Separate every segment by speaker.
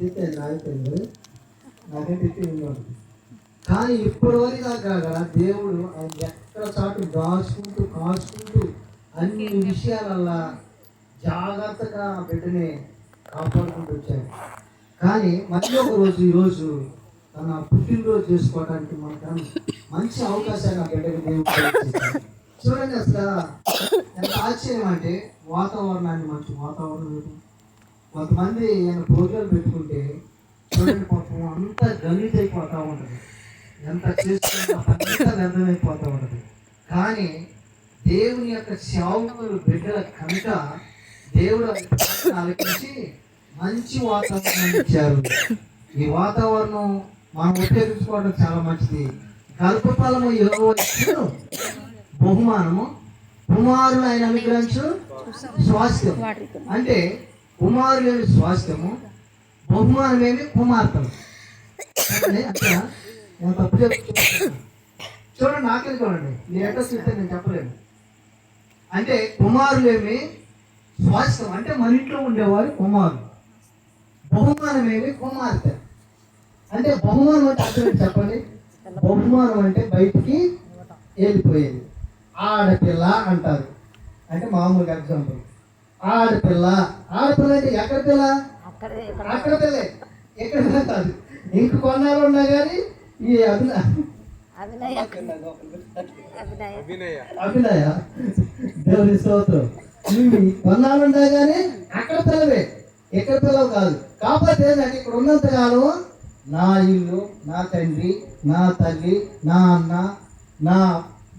Speaker 1: అయిపోయింది నాకంటే ఎక్కువ. కానీ ఇప్పటి వరకు దాకా దేవుడు ఆయన ఎక్కడ చాటు దాచుకుంటూ కాచుకుంటూ అన్ని విషయాలల్లా జాగ్రత్తగా బిడ్డని కాపాడుకుంటూ వచ్చాడు. కానీ మళ్ళీ ఒక రోజు ఈరోజు తన పుట్టినరోజు చేసుకోవడానికి మనకు మంచి అవకాశాన్ని ఆ బిడ్డకి దేవుడు చూడండి. అసలు ఎంత ఆశ్చర్యం అంటే వాతావరణాన్ని, మంచి వాతావరణం. కొంతమంది ఆయన భోజనాలు పెట్టుకుంటే చూడండి పాపం అంతా గలీజ్ అయిపోతూ ఉంటుంది, ఎంత చేస్తున్నా అంతా వ్యర్థమైపోతూ ఉంటుంది. కానీ దేవుని యొక్క సేవకులు బిడ్డల కనుక దేవుడు ఆలోచించి మంచి వాతావరణం ఇచ్చారు. ఈ వాతావరణం మనం ఉపయోగించుకోవడం చాలా మంచిది. గర్భఫలము 20 బహుమానము, కుమారులు ఆయన అనుగ్రహించు స్వాస్థ్యం. అంటే కుమారులేమి స్వాస్థ్యము, బహుమానమేమి కుమార్తెలు. అట్లా నేను తప్పు చెప్తున్నాను చూడండి, నాకే చూడండి, నేను ఎట్లా చూస్తే నేను చెప్పలేను. అంటే కుమారులేమి స్వాస్థ్యం అంటే మన ఇంట్లో ఉండేవారు కుమారులు, బహుమానమేమి కుమార్తె. అంటే బహుమానం అంటే అర్థం చెప్పండి. బహుమానం అంటే బయటికి వెళ్ళిపోయేది. ఆడపిల్ల అంటారు, అంటే మామూలుగా ఎగ్జాంపుల్ ఆడపిల్ల. ఆడపిల్ల అంటే ఎక్కడ పిల్ల? అక్కడ పిల్లే, ఎక్కడ పిల్ల కాదు. ఇంక కొన్నాళ్ళు ఉన్నా కానీ ఈ అభినయ దేవుని స్తోత్రం. కొన్నాళ్ళు ఉన్నా కానీ అక్కడ పిల్లవే, ఎక్కడ పిల్లవు కాదు. కాకపోతే నాకు ఇక్కడ ఉన్నంతకాలం నా ఇల్లు, నా తండ్రి, నా తల్లి, నా అన్న, నా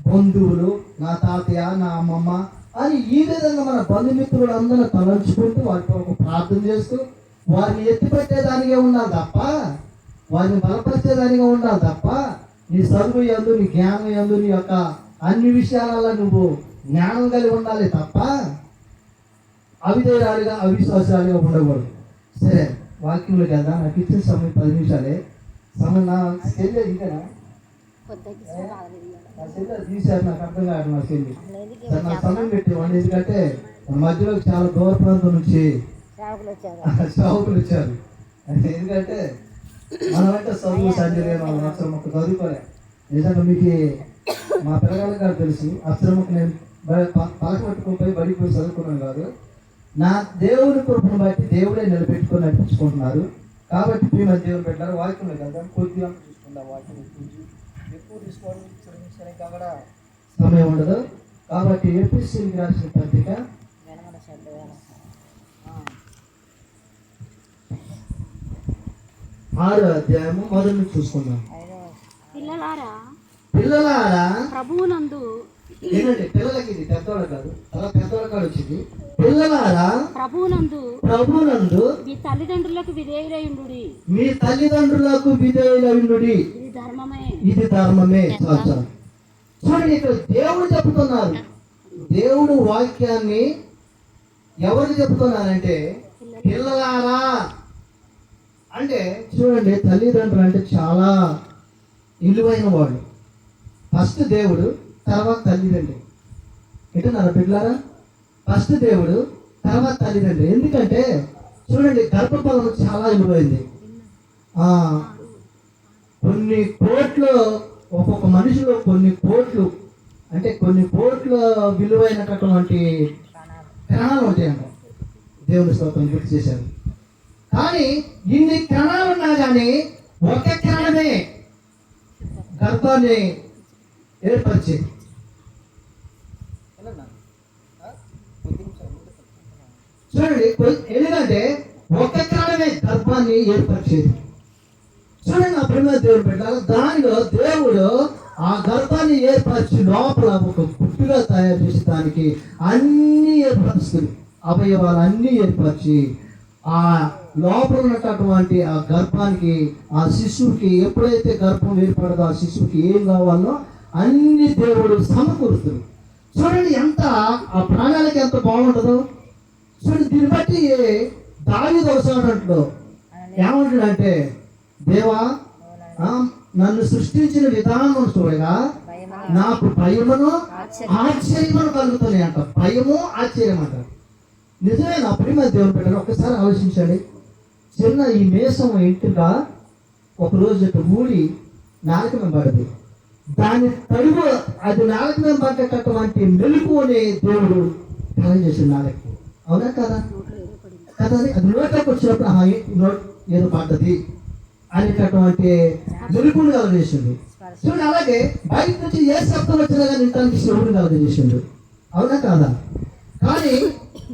Speaker 1: బంధువులు, నా తాతయ్య, నా అమ్మమ్మ అని ఈ విధంగా మన బంధుమిత్రులు అందరూ తలంచుకుంటూ వారికి ఒక ప్రార్థన చేస్తూ వారిని ఎత్తిపెట్టేదానికే ఉండాలి తప్ప, వారిని బలపరిచేదానిగా ఉండాలి తప్ప, నీ చదువు యందు, నీ జ్ఞానం యందు, నీ యొక్క అన్ని విషయాలలో నువ్వు జ్ఞానం కలిగి ఉండాలి తప్ప అవిధేయురాలుగా అవిశ్వాసాలుగా ఉండకూడదు. సరే, వాక్యంలో కదా నాకు ఇచ్చిన సమయం 10 నిమిషాలే సమయం. నా చెల్లె ఇంకా నా చెల్లె తీశారు, నాకు అర్థం కాదు. నా చెల్లి నా సమయం పెట్టేవాడిని, ఎందుకంటే మధ్యలో చాలా దూర ప్రాంతం నుంచి సేవకులు వచ్చారు. ఎందుకంటే మనమంటే చదువు సంజయ్ అక్షరముఖ చదువుకోలే. నిజంగా మీకు మా పిల్లగాళ్ళ గారు తెలుసు, అక్షరముఖ నేను పలకబెట్టుకుని బడికి పోయి చదువుకున్నాను కాదు. నా దేవుని కృపను బట్టి దేవుడే నిలబెట్టుకొని నడిపించుకుంటున్నారు. కాబట్టి మేము దేవుని పెట్టారు. వాక్యం కదా కొద్దిగా చూసుకుంటాం, వాక్యం ఎక్కువ తీసుకోవడానికి అక్కడ సమయం ఉండదు. కాబట్టి ఎపిసిఎల్కి రాసిన పత్రిక 6వ అధ్యాయము మొదటి నుంచి చూసుకుందాం. పిల్లలారా ప్రభువునందు, ఏంటంటే పిల్లలకి ఇది పెద్దవాళ్ళ కాదు, అలా పెద్దవాళ్ళ కాదు వచ్చింది. పిల్లలారా ప్రభువునందు మీ తల్లిదండ్రులకు విధేయులైయుండుడి, మీ తల్లిదండ్రులకు విధేయులైయుండుడి, ఇది ధర్మమే. చూడండి, ఇక్కడ దేవుడు చెప్తున్నారు. దేవుడు వాక్యాన్ని ఎవరు చెప్తున్నారంటే పిల్లలారా. అంటే చూడండి, తల్లిదండ్రులు అంటే చాలా విలువైన వాళ్ళు. ఫస్ట్ దేవుడు, తర్వాత తల్లిదండ్రులు. ఏంటన్నారా బిడ్డలారా? ఫస్ట్ దేవుడు, తర్వాత తల్లిదండ్రులు. ఎందుకంటే చూడండి, గర్భఫలం చాలా విలువైంది. కొన్ని కోట్లు, ఒక్కొక్క మనిషిలో కొన్ని కోట్లు, అంటే కొన్ని కోట్ల విలువైనటువంటి కణాలు ఉంటాయంట. దేవుని స్తోత్రం గుర్తు చేశారు. కానీ ఇన్ని కణాలు ఉన్నా కానీ ఒక కణమే గర్భాన్ని ఏర్పరిచేది. చూడండి, ఎందుకంటే ఒక కణమే గర్భాన్ని ఏర్పరిచేది. చూడండి, నా ప్రేమ దేవుడు పెట్టాలి. దానిలో దేవుడు ఆ గర్భాన్ని ఏర్పరిచి లోపల ఒక పుట్టుగా తయారు చేసి దానికి అన్ని ఏర్పరుస్తుంది, అవయవాలు అన్నీ ఏర్పరిచి ఆ లోపల ఉన్నటువంటి ఆ గర్భానికి, ఆ శిశువుకి ఎప్పుడైతే గర్భం ఏర్పడదో ఆ శిశువుకి ఏం కావాలో అన్ని దేవుడు సమకూరుస్తుంది. చూడండి, ఎంత ఆ ప్రాణాలకి ఎంత బాగుంటుందో చూడండి. దీన్ని బట్టి దావీదు ఒకసారి ఏమంటాడంటే, దేవా నన్ను సృష్టించిన విధానం చూడగా నాకు భయమును ఆశ్చర్యమును కలుగుతున్నాయి అంట. భయము ఆశ్చర్యం అంటారు. నిజమే నా ప్రేమ దేవుని పెట్టారు. ఒక్కసారి ఆలోచించండి. చిన్న ఈ మేసం ఇంటిగా ఒకరోజు ఊడి నాలుక మీద పడదు. దాని తడుగు అది నాలుక మీద పడ్డటువంటి మెలుకుని దేవుడు కలగ చేసిన నాలుగు. అవునా కదా? కదా, అది నోట్లోకి వచ్చినప్పుడు ఏదో పడ్డది అనేటటువంటి మెలుకుని కలగజేసిండు. చూడండి, అలాగే బయట నుంచి ఏ శబ్దం వచ్చినా కానీ ఇంటానికి శివుడు కలగజేసిండు. అవునా కాదా? కానీ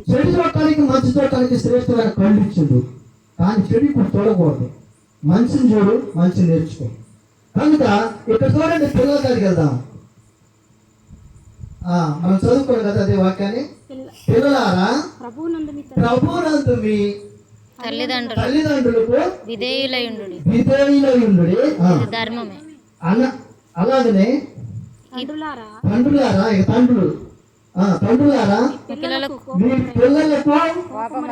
Speaker 1: చెడు చూడటానికి మంచి చూడటానికి శ్రేష్టమైన కళ్ళు ఇచ్చిండు. కానీ చెడు ఇప్పుడు చూడకూడదు. మంచిని చూడు, మంచిని నేర్చుకో. కనుక ఇక్కడ చూడండి, పిల్లల దగ్గరికి వెళ్దాం. మనం చదువుకోండి కదా అదే వాక్యాన్ని. పిల్లలారా, ప్రభునందు మీ తల్లిదండ్రులకు విధేయులయుండుడి.
Speaker 2: ధర్మమే.
Speaker 1: అలాగనే తండ్రులారా, ఇక తండ్రులారా మీ పిల్లలకు కోపము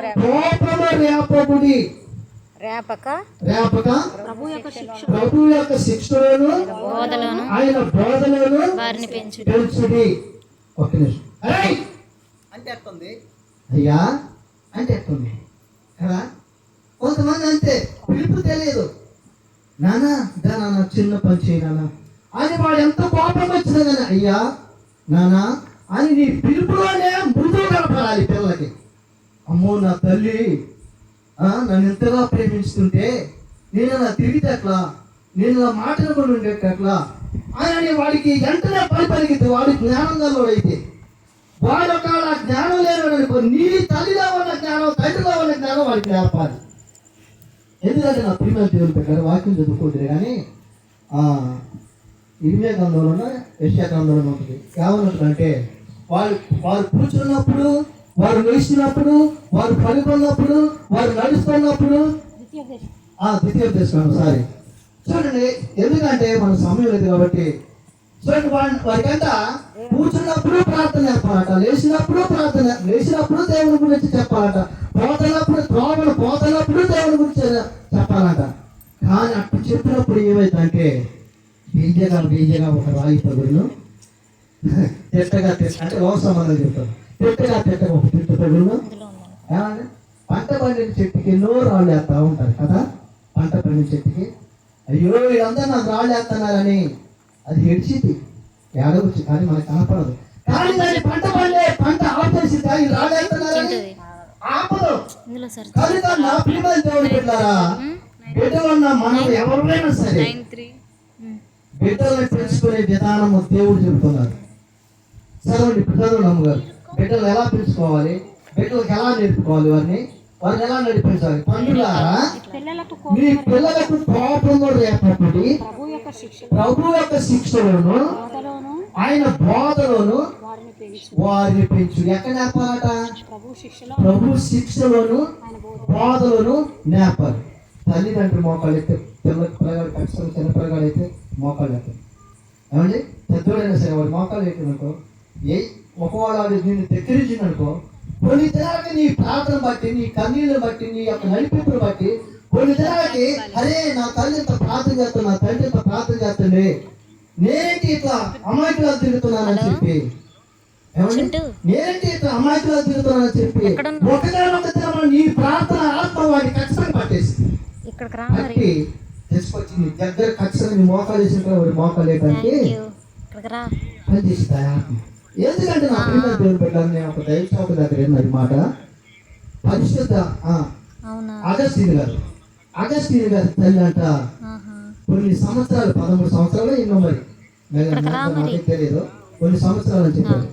Speaker 1: రేపక ప్రభు యొక్క శిక్షలను ఆయన బోధలను పెంచుడి. ఒక్క నిమిషం. అంటే ఎట్టుంది అయ్యా, అంటే ఎట్టుంది కదా? కొంతమంది అంతే, పిలుపు తెలియదు. నానా నాన్న చిన్న పని చేయి నాన్న అని వాడు ఎంత కోపం వచ్చినా కానీ అయ్యా నానా అని నీ పిలుపులోనే మృదువు కలపాలి పిల్లలకి. అమ్మో నా తల్లి నన్ను ఎంతగా ప్రేమిస్తుంటే నేను అలా తిరిగితే ఎట్లా, నేను అలా మాట్లాడుకుని ఉండేట ఎట్లా అని వాడికి వెంటనే పలికితే వాడి జ్ఞానంలో అయితే వాడు ఒకవేళ జ్ఞానం లేనుకో నీ తల్లిలో ఉన్న జ్ఞానం, తండ్రిలో ఉన్న జ్ఞానం వాడికి నేర్పాలి. ఎందుకంటే నా ప్రియమైన దేవుడు పెట్టారు, వాక్యం చదువుకుంటుంది. కానీ ఇరిమియా గ్రంథంలోనూ యెషయా గ్రంథంలోనూ ఉంటుంది. ఏమన్నట్లంటే వారు కూర్చున్నప్పుడు, వారు లేచినప్పుడు, వారు పడుకున్నప్పుడు, వారు నడుస్తున్నప్పుడు ద్వితీయోపదేశం సారీ చూడండి. ఎందుకంటే మన సమయం లేదు కాబట్టి చూడండి, వారికంట కూర్చున్నప్పుడు ప్రార్థన చెప్పాలట, లేచినప్పుడు దేవుని గురించి చెప్పాలట, పోతున్నప్పుడు దేవుని గురించి చెప్పాలట. కానీ అప్పుడు చెప్పినప్పుడు ఏమైందంటే బీజగా ఒక రాయి పగుడును తిట్టగా అంటే లోక సంబంధం చెప్తారు. తిట్టగా ఒక తిట్ట పగుడును. ఏమంటే పంట పండిన చెట్టుకి ఎన్నో రాళ్ళు వేస్తా ఉంటారు కదా. పంట పండిన చెట్టుకి అయ్యో వీళ్ళందరూ నాకు రాళ్ళు వేస్తున్నారని అది ఎడిచింది ఏడవచ్చు, కానీ మనకు కనపడదు. కానీ దాన్ని పంట ఆపేసి రాళ్ళు వేస్తున్నారని ఆపదు. కనుక నా ప్రియమైన దేవుడు బిడ్డలారా, బిడ్డలున్న మనం ఎవరైనా సరే బిడ్డలను పెంచుకునే విధానము దేవుడు చెబుతున్నారు. చదవండి, ఇప్పుడు చదవండి అమ్మగారు. బిడ్డలు ఎలా పెంచుకోవాలి, బిడ్డలకు ఎలా నేర్పుకోవాలి, వారిని ఎలా నడిపించాలి. తండ్రులారా మీ పిల్లలకు కోపము రేపటి ప్రభు యొక్క శిక్షలను ఆయన బోధలోను వారిని పెంచు. ఎక్కడ నేర్పాలట? ప్రభు శిక్షలోను బోధలోను నేర్పాలి. తల్లిదండ్రులు మోకాళ్ళు అయితే పిల్లగాడు ఖచ్చితంగా చిన్న పిల్లగాడు అయితే మోకాళ్ళు ఎత్తారు. ఏమండి, పెద్దోడైనా సరే వాడు మోకాళ్ళు ఎత్తిననుకో, ఒకవేళ వాడు నిన్ను దగ్గరించిందనుకో, కొన్ని దినాలకి నీ ప్రార్థన బట్టి, నీ కన్నీళ్ళని బట్టి, నీ యొక్క నడిపింపుని బట్టి కొన్ని దినాలకి అరే నా తల్లి ఇంత ప్రార్థన చేస్తాను, నా తండ్రి ఇంత ప్రార్థన చేస్తుంది, నేనేంటి ఇట్లా అమాయకులా తిరుగుతున్నానని చెప్పి, నేనేంటి ఇట్లా అమాయకులా తిరుగుతున్నానని చెప్పి ఒకదాని నీ ప్రార్థన ఆత్మ వాడిని ఖచ్చితంగా పట్టేసింది. పట్టి తీసుకొచ్చి నీ దగ్గర ఖచ్చితంగా నీ మోకాలు వేసిన వాడి మోకాలు వేయడానికి పనిచేసింది ఆత్మ. ఎందుకంటే నా ప్రియమైన దేవుడు పెట్టాలని నేను ఒక దైవసేవకు దగ్గర ఏమన్నది మాట. పరిశుద్ధ అగస్టీన్ గారి తల్లి అంట కొన్ని సంవత్సరాలు 13 సంవత్సరాలు ఎన్నో మరి నాకే తెలియదు, కొన్ని సంవత్సరాలు అని చెప్పారు.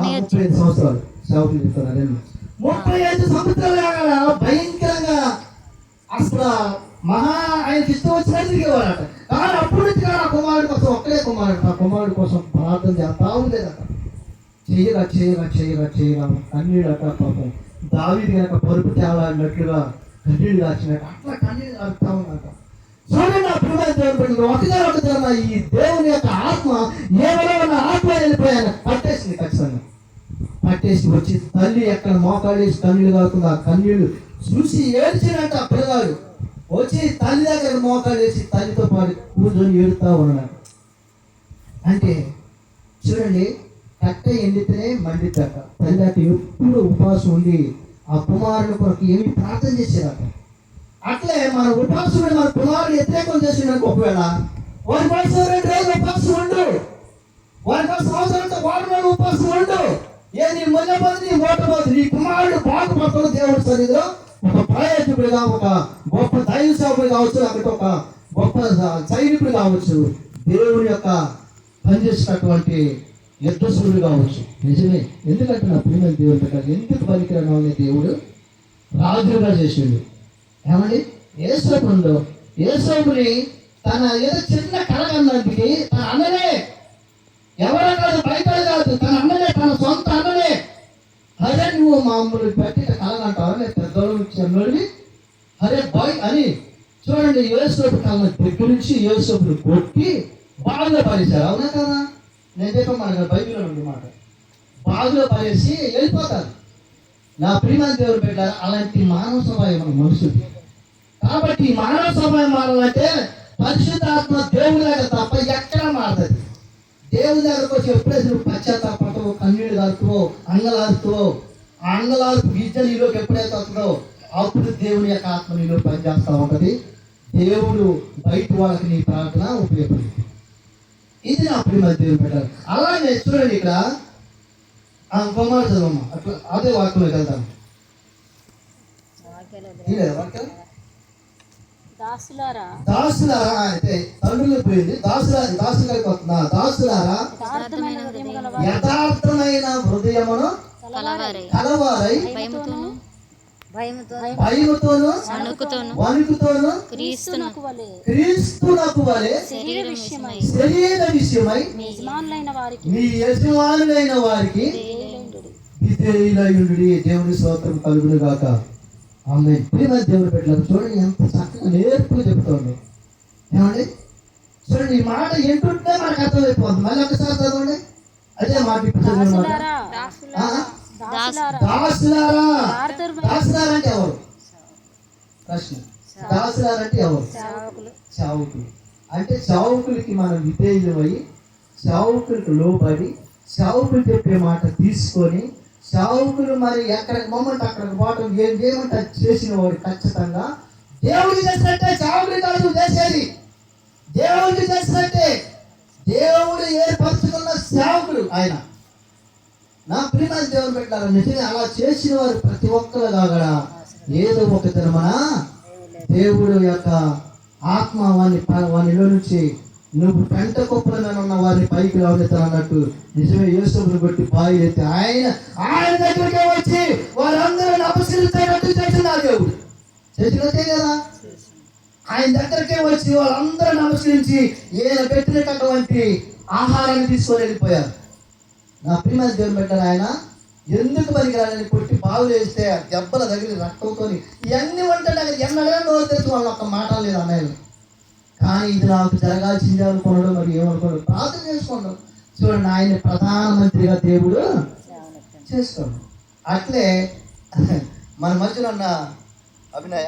Speaker 1: 35 సంవత్సరాలు సేవకులు చెప్తున్నారు. 35 సంవత్సరాలు భయంకరంగా అసలు ఆయనకి ఇష్టం వచ్చినట్టు తిరిగేవారట. కానీ అప్పుడు నుంచి కానీ ఆ కుమారుడి కోసం ఒక్కడే కుమారుడు, ఆ కుమారుడి కోసం ప్రార్థన చేస్తా ఉండేదట. చేయగా కన్నీడట. పాపం దావీదు కనుక పరుపు తేవాలన్నట్లుగా కన్నీళ్ళు కాచినట్టు అట్లా కన్నీళ్ళు కారుతా ఉన్నట. చూడండి నా ప్రియమైన దేవుడు, ఒకదాన ఈ దేవుని యొక్క ఆత్మ ఏమైనా ఉన్న ఆత్మ వెళ్ళిపోయాను పట్టేసింది. ఖచ్చితంగా పట్టేసి వచ్చి తల్లి ఎక్కడ మోకాళ్ళు వేసి కన్నీళ్ళు కాకుండా ఆ కన్నీళ్ళు చూసి ఏడ్చినట్టు ఆ పిల్లగాడు వచ్చి తల్లి దగ్గర మోకాళ్ళు వేసి తల్లితో పాటు కూర్చొని ఏడుతా ఉన్నాడు. అంటే చూడండి, కట్ట ఎండితేనే మండితట. తల్లి అటు ఎప్పుడు ఉపవాసం ఉండి ఆ కుమారుని కొరకు ఏమి ప్రార్థన చేసేదట. అట్లే మన ఉపాసం మన కుమారుడు వ్యతిరేకం చేసినాక ఒకవేళ వారి కోసం 2 రోజులు ఉపాసం ఉండు, వారి కోసం అవసరంతో వాడు ఉపాసం ఉండు. ఏది మొదలపోదు నీ ఓటపోదు, నీ కుమారుడు బాగుపడతాడు దేవుడి సన్నిధిలో ఒక ప్రయోజకుడిగా, ఒక గొప్ప దైవ సేవకుడు కావచ్చు, అక్కడ ఒక గొప్ప సైనికుడు కావచ్చు, దేవుడి యొక్క పనిచేసినటువంటి యుద్ధశూరుడు కావచ్చు. నిజమే. ఎందుకంటే నా ప్రియమైన దేవుడు పెట్టారు, ఎందుకు పనికిరాను అనే దేవుడు రాజుగా చేసిండు. ఏమండి, యేసోపుని తన ఏదో చిన్న కలగన్నందుకు తన అన్ననే, ఎవరో కాదు, బయట కాదు, తన అన్ననే, తన సొంత అన్ననే, అరే నువ్వు మామూలు పెట్టి కలగంటావు నేను పెద్దోళ్ళు చిన్నోడివి, అరే బాయ్ అని. చూడండి, యేసోపు కళ్ళ దగ్గర నుంచి యేసోపుని కొట్టి బావిలో పడేశారు. అవునా కదా? నేను చెప్పాను మన బైబిల్లో ఉంది మాట. బావిలో పడేసి వెళ్ళిపోతారు. నా ప్రియమైన దేవుడు పెట్టారు, అలాంటి మానవ స్వభావం మన మనుషులు. కాబట్టి మానవ స్వభావం మారాలంటే పరిశుద్ధాత్మ దేవుడి దగ్గర తప్ప ఎక్కడ మారదు. దేవుడి దగ్గరకు వచ్చి ఎప్పుడైతే నువ్వు పశ్చాత్తాపడతావో, కన్నీళ్ళు కారుతావో, అంగలారుతావో, ఆ అంగలార్పు గిజ్జ నీలోకి ఎప్పుడైతే వస్తుందో అప్పుడు దేవుని యొక్క ఆత్మ నీలో పనిచేస్తూ ఉంటుంది. దేవుడు బయట వాళ్ళకి నీ ప్రార్థన ఉపయోగపడుతుంది. ఇది నా ప్రియమైన దేవుడు పెట్టారు. అలాగే చూడండి, ఇక్కడ కుమారు చదవమ్మ, అట్లా అదే వాక్యంలోకి వెళ్తాను. దాసులారా అంటే తండ్రులు పోయింది, దాసులకి వస్తున్నా. దాసులారా యథార్థమైన హృదయమును కలవారై భయముతోను వణుకుతోను క్రీస్తునకు వలె శరీర విషయమై మీ యజమానులైన వారికి విధేయులయుండుడి. దేవుని స్తోత్రం కలుగును గాక. ఆమె ప్రియమైన దేవుని పెట్టారు. చూడండి ఎంత చక్కగా నేర్పుగా చెప్తాడు. ఏమండి, చూడండి ఈ మాట ఏంటుంటే మనకు అర్థమైపోతుంది. మళ్ళీ ఒకసారి చదవండి అదే మాట. దాసులారా అంటే ఎవరు? ప్రశ్న. దాసులారంటే ఎవరు? చావుకులు. అంటే చావుకులకి మనం విధేయులమై, చావుకులకు లోబడి, చావుకులు చెప్పే మాట తీసుకొని, చావుకులు మరి ఎక్కడికి మమ్మల్ని అక్కడికి పోవటం ఏమంటే చేసిన వాడు ఖచ్చితంగా దేవుడికి చేసినట్టే. చావుకులు కాదు చేసేది, దేవుడికి చేసినట్టే. దేవుడు ఏర్పరచుకున్న సేవకుడు ఆయన. నా ప్రియమైన దేవుడు పెట్టారు. నిజంగా అలా చేసిన వారు ప్రతి ఒక్కరు కాగడా ఏదో ఒక దినమన దేవుడు యొక్క ఆత్మ వానిలో నుంచి నువ్వు పెంట కుప్పల ఉన్న వారిని పైకి రావడతాను అన్నట్టు నిజమే. యేసుని కొట్టి బాయి అయితే ఆయన దగ్గరికే వచ్చి వారందరూ నమస్కరిస్తున్నట్టు చేస్తున్నారు. దేవుడు చేసినట్టే కదా. ఆయన దగ్గరికే వచ్చి వాళ్ళందరూ నమస్కరించి ఈయన పెట్టినటువంటి ఆహారాన్ని తీసుకొని వెళ్ళిపోయారు. నా ప్రియమైన దేవుని పెట్టారు. ఆయన ఎందుకు పనికిరాలని కొట్టి బావులు వేస్తే దెబ్బల దగ్గర రక్తంతో ఇవన్నీ ఉంటాడు. అక్కడ ఎన్నడైనా నోరు తెచ్చి వాళ్ళు ఒక్క మాట లేదు అన్నయ్యలు. కానీ ఇది నాకు జరగాల్సిందే అనుకున్నాడు. మరి ఏమనుకోడు, ప్రార్థన చేసుకోండు. చూడండి, ఆయన ప్రధానమంత్రిగా దేవుడు చేసుకోండు. అట్లే మన మధ్యలో ఉన్న అభినయ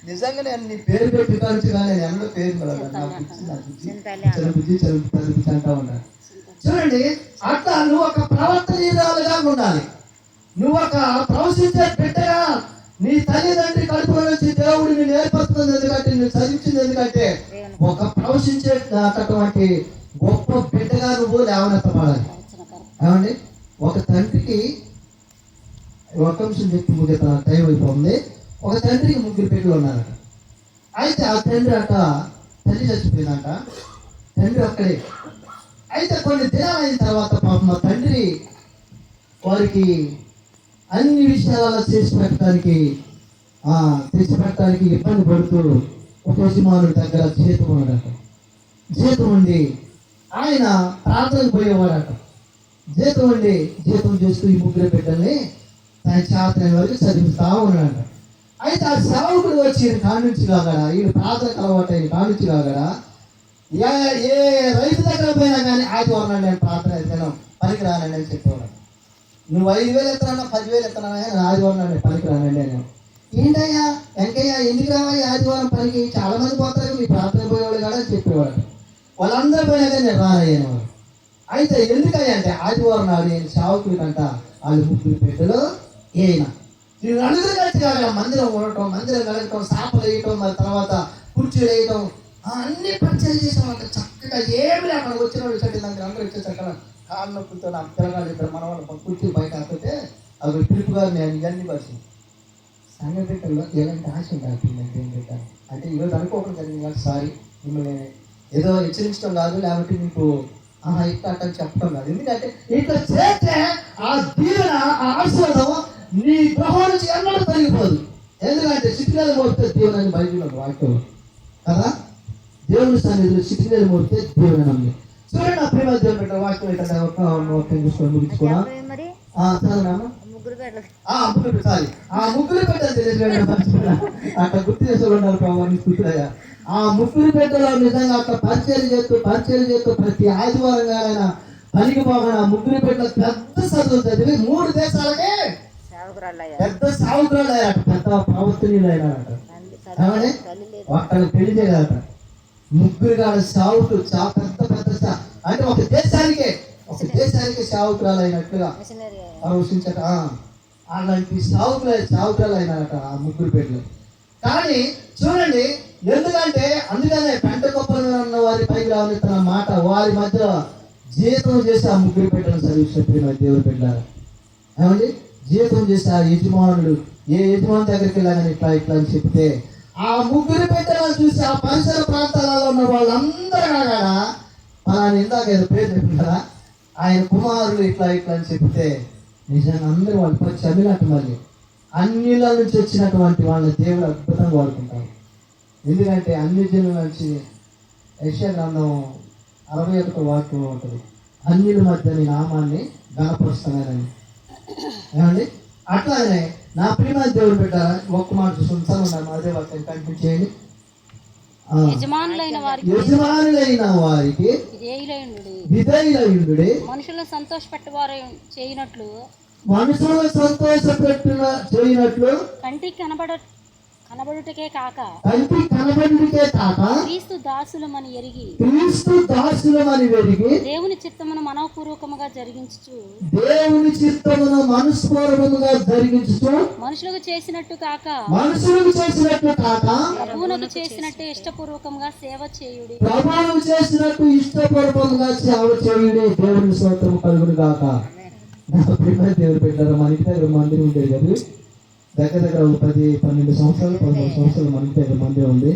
Speaker 1: నిజంగా నేను నీ పేరు పెట్టి కాల్చుగా నేను ఎన్నో పేరు బుద్ధి అంటా ఉన్నాను. చూడండి, అట్లా నువ్వు ఒక ప్రవర్తనీయురాలుగా ఉండాలి. నువ్వు ఒక ప్రవశించే బిడ్డగా నీ తల్లిదండ్రి కడుపులో నుంచి దేవుడు నేను ఏర్పడుతుంది. ఎందుకంటే నువ్వు చదివించింది ఎందుకంటే ఒక ప్రవశించేటటువంటి గొప్ప బిడ్డగా నువ్వు లేవనెత్తపడాలి. ఏమండి, ఒక తండ్రికి ఒక అంశం చెప్పి ముగిత టైం అయిపోతుంది. ఒక తండ్రికి 3 బిడ్డలు ఉన్నారట. అయితే ఆ తండ్రి అట తల్లి చచ్చిపోయిందంట. తండ్రి ఒక్కడే. అయితే కొన్ని దినాలు అయిన తర్వాత పాపం మా తండ్రి వారికి అన్ని విషయాలలో తెచ్చిపెట్టడానికి ఇబ్బంది పడుతూ ఒక యజమానుడి దగ్గర జీతం ఉన్నాడట. జీతం ఉండి ఆయన ప్రార్థనకు పోయేవాడట. జీతం చేస్తూ ఈ 3 బిడ్డల్ని తన చేతనైన వరకు చదివిస్తా ఉన్నాడట. అయితే ఆ సేవకుడు వచ్చి కానుంచి కాగడా, ఈ ప్రార్థనకు అలవాటు అయిన కానుంచి కాగడా, ఏ రైతు దగ్గర పోయినా కానీ ఆదివారం నేను ప్రార్థన అయితే పనికి రానండి అని చెప్పేవాడు. నువ్వు 5,000 ఎత్తనా 10,000 ఎత్తనా ఆదివారం నేను పనికి రానండి అని. ఏంటయ్యా వెంకయ్య ఎందుకు రావాలి ఆదివారం పనికి? చాలా మంది పోతారు, మీ ప్రార్థన పోయేవాళ్ళు కూడా అని చెప్పేవాడు. వాళ్ళందరూ పోయినా కానీ నేను రానయ్యాను వాడు. అయితే ఎందుకయ్యా అంటే ఆదివారం నాడు నేను సేవకుడి కంట వాళ్ళు 3 బిడ్డలు ఈయన నలుగురు పద్ధతిగా మందిరం ఉండటం, మందిరం కలగటం, సాపలు వేయటం, మరి తర్వాత కుర్చీలు వేయటం, అన్ని పరిచయం చేసామంటే చక్కగా ఏమి లే. మనకు వచ్చిన వాళ్ళు చెట్టు దానికి అందరూ వచ్చే చక్కగా కాళ్ళు నొప్పులతో నాకు పిల్లగాళ్ళు ఇద్దరు మన వాళ్ళు కుర్చీ బయట ఆపితే అవి పిలుపుగా నేను ఇవన్నీ పరిచయం సంఘ బిడ్డల్లో ఎలాంటి ఆశ ఉండాలి అంటే ఈరోజు అనుకోకుండా జరిగింది కాదు. సారీ, మిమ్మల్ని ఏదో హెచ్చరించడం కాదు, లేకపోతే మీకు ఇట్లా అట్లా చెప్పడం కాదు. ఎందుకంటే ఇట్లా చేస్తే ఆ దీవెన, ఆ ఆశీర్వాదం నీ గృహం నుంచి ఎన్నడూ తొలగిపోదు. ఎందుకంటే చిటికలు మోస్తే దీవెన బయట వాక్యం కదా. దేవుని సన్నిధిలో చిటికలు మోస్తే దీవెన నమ్మి చూడండి. నా ప్రేమ దేవుని పెట్ట వాక్యం ఏంటంటే చూసుకొని ముగించుకున్నా ముగ్గురు పెట్టాలి అట్లా గుర్తు చేసుకోవాలి. ఆ ముగ్గురు పెట్టలో నిజంగా అట్లా పరిచయం చేస్తూ ప్రతి ఆదివారంగా ఆయన పనికి పోకుండా ఆ ముగ్గురు పెట్టలో పెద్ద చదువులు చదివి 3 దేశాలకే పెద్ద సావుకురాలు అయ్యాట, పెద్ద ప్రవర్తనీయులు అయినారట. ఏమని అక్కడ పెళ్లి చేయాలట. ముగ్గురు కాదు సావుకు పెద్ద అంటే ఒక దేశానికే సావుకురాలు అయినట్టుగా ఆలోచించట. అలాంటి సావుకురాలు అయినారట ఆ ముగ్గురు పెట్టలు. కానీ చూడండి, ఎందుకంటే అందుకనే పెంట గొప్పలు ఉన్న వారి పైకి రావనిస్తున్న మాట వారి మధ్య జీతం చేసి ఆ ముగ్గురు పెట్టలను చదివించిన దేవుడు పెట్టారు. ఏమండి, జీతం చేసి ఆ యజమానుడు ఏ యజమాని దగ్గరికి వెళ్ళాలని ఇట్లా అని చెప్తే ఆ ముగ్గురు పెట్టలను చూసి ఆ పరిసర ప్రాంతాలలో ఉన్న వాళ్ళందరూ కాగా ఆయన ఇందాక ఏదో పేరు చెప్తున్నారా, ఆయన కుమారులు ఇట్లా అని చెప్తే నిజంగా అందరూ వాళ్ళు పచ్చి అమ్మినట్టు మళ్ళీ అన్నిల నుంచి వచ్చినటువంటి వాళ్ళ దేవుడు అద్భుతంగా వాడుకుంటారు. ఎందుకంటే అన్ని జనుల నుంచి యెషయా గ్రంథం 61 వాక్యం ఉంటుంది, అన్యుల మధ్య నీ నామాన్ని గణపరుస్తున్నానని. ఏమండి, అట్లానే నా ప్రియమ దేవుడు పెట్టారా ఒక్క మాట చూసుకుంటాను. అదే వాక్యం కంటిన్యూ చేయండి.
Speaker 2: యజమానులైన
Speaker 1: వారికి విధేయులయుండుడి,
Speaker 2: మనుషులను సంతోషపెట్టువారు చేయనట్లు కంటికి కనబడుటకే కాక క్రీస్తు దాసులమని ఎరిగి దేవుని చిత్తమును మనఃపూర్వకముగా జరిగించుచు మనుషులకు చేసినట్టు కాక ప్రభువునకు చేసినట్టు ఇష్టపూర్వకంగా సేవ చేయుడి.
Speaker 1: దేవుని స్తోత్రము కలుగును గాక. దేవుడు పెట్టారు. మన ఇంటి దగ్గర మందిరం ఉండేది కదా, దగ్గర 10-12 సంవత్సరాలు 13 సంవత్సరాలు మన ఇంటి దగ్గర మందిరం ఉంది.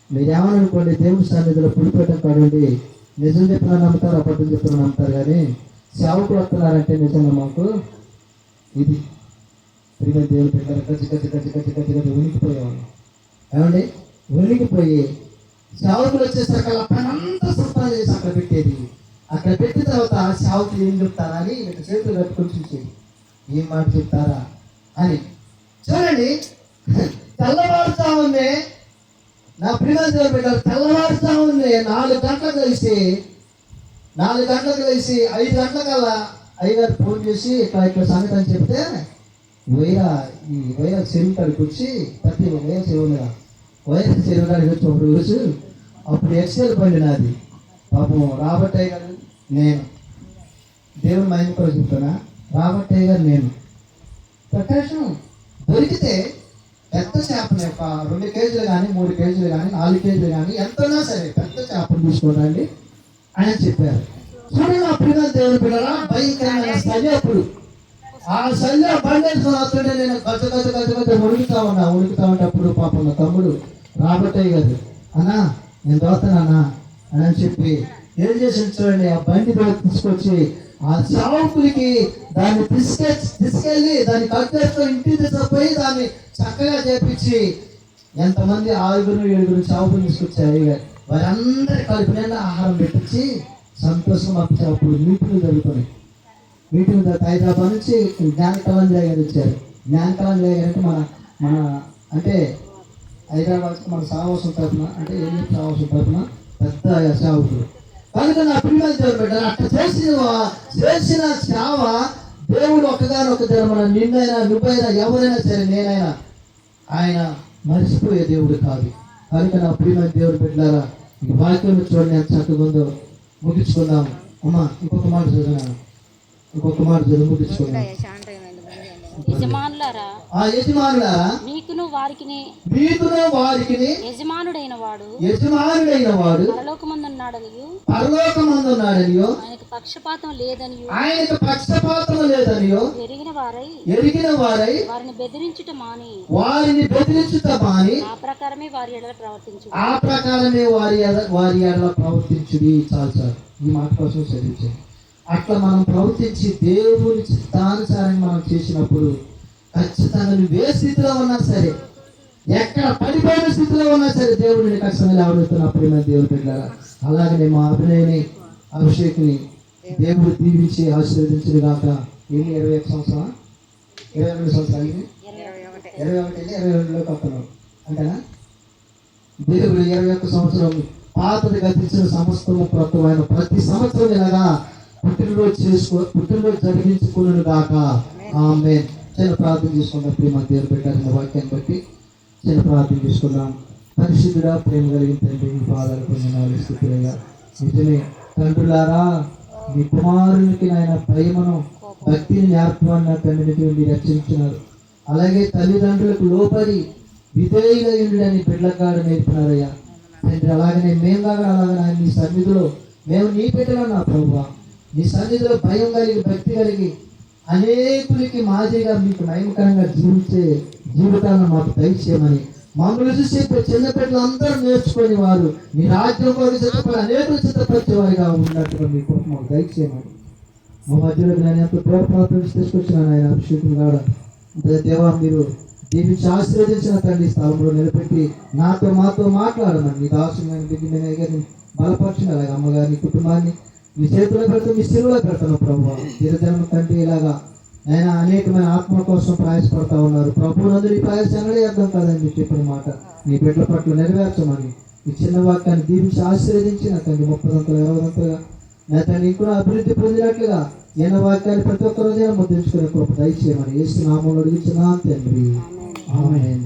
Speaker 1: మీరు ఏమనుకోండి, దేవుని సన్నిధిలో పులిపేటం కాడండి, నిజం చెప్పినా నమ్ముతారు, అబద్ధం చెప్పినా నమ్ముతారు. కానీ సేవకులు వస్తున్నారంటే నిజంగా మాకు ఇది ప్రియమైన దేవుడు పెట్టారు. కచ్చి ఉనికిపోయేవాళ్ళు. ఏమండి, ఉనికిపోయి సేవకులు వచ్చేసరికి అలా పనంతా శుభ్రం చేసి అక్కడ పెట్టేది. అక్కడ పెట్టిన తర్వాత సేవకులు ఏం చెప్తారా అని చేతులు కట్టుకొని చూసేది, ఏం మాట చెప్తారా అని. చూడండి, తెల్లవారుజామునే నా ప్రియమైన దేవుడు పెట్టారు. తెల్లవారుజామునే 4 గంటలకు కలిసి 5 గంటలకల్లా అయ్యగారు ఫోన్ చేసి ఇట్లా సంగతి అని చెప్తే ఈ వైరా చెరువు కాడికి వచ్చి ప్రతి వైరా చెరువు కాడికి వచ్చి ఒక రోజు అప్పుడు ఎక్సెల్ బండి నాది. పాపం రాబట్టయ్య గారు నేను దేవుని మైండ్ కూడా చెప్తున్నా. రాబట్టయ్య గారు నేను ప్రకాశం దొరికితే పెద్ద చేపని ఒక 2 కేజీలు కానీ 3 కేజీలు కానీ 4 కేజీలు కానీ ఎంతైనా సరే పెద్ద చేపను తీసుకోనండి అని చెప్పారు. చూడండి, నా ప్రియ దేవుని పిల్లరా, భయంకరమైన శల్యప్పుడు ఆ శల్య బండేసుకొని వస్తుంటే నేను గజ ఉడుకుతా ఉంటే అప్పుడు పాపం నా తమ్ముడు రాబట్టయ్య గారు, అన్నా నేను దోస్తానన్నా అని చెప్పి ఏం చేసి చూడండి, ఆ బండి తీసుకొచ్చి ఆ చావుకులకి దాన్ని తీసుకెళ్ళి దాన్ని కట్టేస్తూ ఇంటికి తీసుకుపోయి దాన్ని చక్కగా చేపించి ఎంతమంది 6-7 చావుకులు తీసుకొచ్చారు. వారందరి కలిపిన ఆహారం పెట్టించి సంతోషం పంపించారు. అప్పుడు మీటింగ్ జరుగుతున్నాయి. మీటింగ్ హైదరాబాద్ నుంచి జ్ఞానకళంజయ గారు వచ్చారు. జ్ఞానకళంజయ గారు అంటే మన అంటే హైదరాబాద్కి మన సాహసం తరఫున అంటే ఏం సాహసం తరఫున పెద్ద సేవకులు. కనుక నా ప్రియమైన దేవుడు పెట్టారు. అట్లా చేసిన సేవ దేవుడు ఒకగానొక మన నిన్నైనా నువ్వైనా ఎవరైనా సరే నేనైనా ఆయన మర్చిపోయే దేవుడు కాదు. కనుక నా ప్రియమైన దేవుడు పెట్టారా, ఈ వాక్యం చూడండి ఎంత చక్కగా ఉందో. ముగించుకుందాం అమ్మా. ఇంకొక మాట చదువు ముగించుకుందాం.
Speaker 2: యజమానులారా
Speaker 1: ఆ యజమానులారా
Speaker 2: మీకును వారికిని యజమానుడైన వాడు పరలోకమందున్నాడనియు ఆయనకు పక్షపాతం లేదనియు ఎరిగిన వారై వారిని బెదిరించుట మాని ఆ ప్రకారమే వారి ఎడల
Speaker 1: ప్రవర్తించుడి. చాలు చాలు, ఈ మాట కోసం చదివించండి. అట్లా మనం ప్రవర్తించి దేవుని చిత్తానుసారంగా మనం చేసినప్పుడు ఖచ్చితంగా నువ్వు ఏ స్థితిలో ఉన్నా సరే, ఎక్కడ పడిపోయిన స్థితిలో ఉన్నా సరే, దేవుడిని ఖచ్చితంగా లేవనెత్తున్నప్పుడు దేవుడు పెట్టారా. అలాగనే మా అభినయని అభిషేక్ని దేవుడు దీవించి ఆశీర్వదించిన గాక. ఎన్ని 21 సంవత్సరాలు, 22 సంవత్సరాలు, 22లోకి వస్తున్నాం అంటేనా. దేవుడు 21 సంవత్సరం పాతది గతించిన సమస్తము క్రొత్తమైన ప్రతి సంవత్సరం ఇలాగా పుట్టినరోజు జరిగించుకున్నాను గాక. ఆమేన్. చిన్న ప్రార్థన చేసుకుందాం. ప్రేమ దేవుడు పెట్టారు వాక్యాన్ని బట్టి చిన్న ప్రార్థన చేసుకుందాం. పరిశుద్ధుడా, ప్రేమ కలిగిన తండ్రి, మీ పాదాలు పొందినాలు స్థితిగా నిజమే తండ్రులారా, మీ కుమారునికి నాయన ప్రేమను భక్తిని నేర్పమని నా తండ్రిని మీరు రక్షించినారు. అలాగే తల్లిదండ్రులకు లోపడి విధేయుగా ఉండని బిడ్డలకాడు నేర్పినారయ్యా తండ్రి. అలాగనే మేము కాగా అలాగనే మీ సన్నిధిలో మేము నీ బిడ్డలు నా ప్రభువా, నీ సన్నిధిలో భయం కలిగి భక్తి కలిగి అనేకులకి మాదిరిగా మీకు నయమకరంగా జీవించే జీవితాలను మాకు దయచేయమని, మమ్మల్ని చూసి చిన్న బిడ్డలు అందరూ నేర్చుకొని వారు మీ రాజ్యం కొరకు సిద్ధపడి అనేకులు సిద్ధపరిచేవారిగా ఉన్నట్టుగా మీ కోసం మాకు దయచేయమని, మా మధ్యలో నేను ఎంతో ప్రేమ తీసుకొచ్చినాను ఆయన అభిషేకం కాడ. దేవా, మీరు దీనికి ఆశీర్వదించిన తండ్రి స్థలంలో నిలబెట్టి మాతో మాట్లాడమని మీ దాసుని బిడ్డని బలపరిచిన అలాగే అమ్మగారిని కుటుంబాన్ని మీ చేతిలో పెడతాం, మీ శిలువలో పెడతాను ప్రభు. దినదినం తండ్రి ఇలాగా ఆయన అనేకమైన ఆత్మ కోసం ప్రయాసపడతా ఉన్నారు ప్రభు. నందు ఈ ప్రయాసంగానే అర్థం కాదని మీరు చెప్పిన మాట మీ బిడ్డల పట్ల నెరవేర్చమని ఈ చిన్న వాక్యాన్ని దీవించి ఆశీర్వదించి నా తండ్రి 30 20 నా తండ్రి ఇంకా అభివృద్ధి పొందినట్లుగా ఎన్న వాక్యాన్ని ప్రతి ఒక్క రోజైనా ముద్రించుకునే కృప దయచేయమని యేసు నామములో అడుగుచున్నాను తండ్రి. ఆమేన్.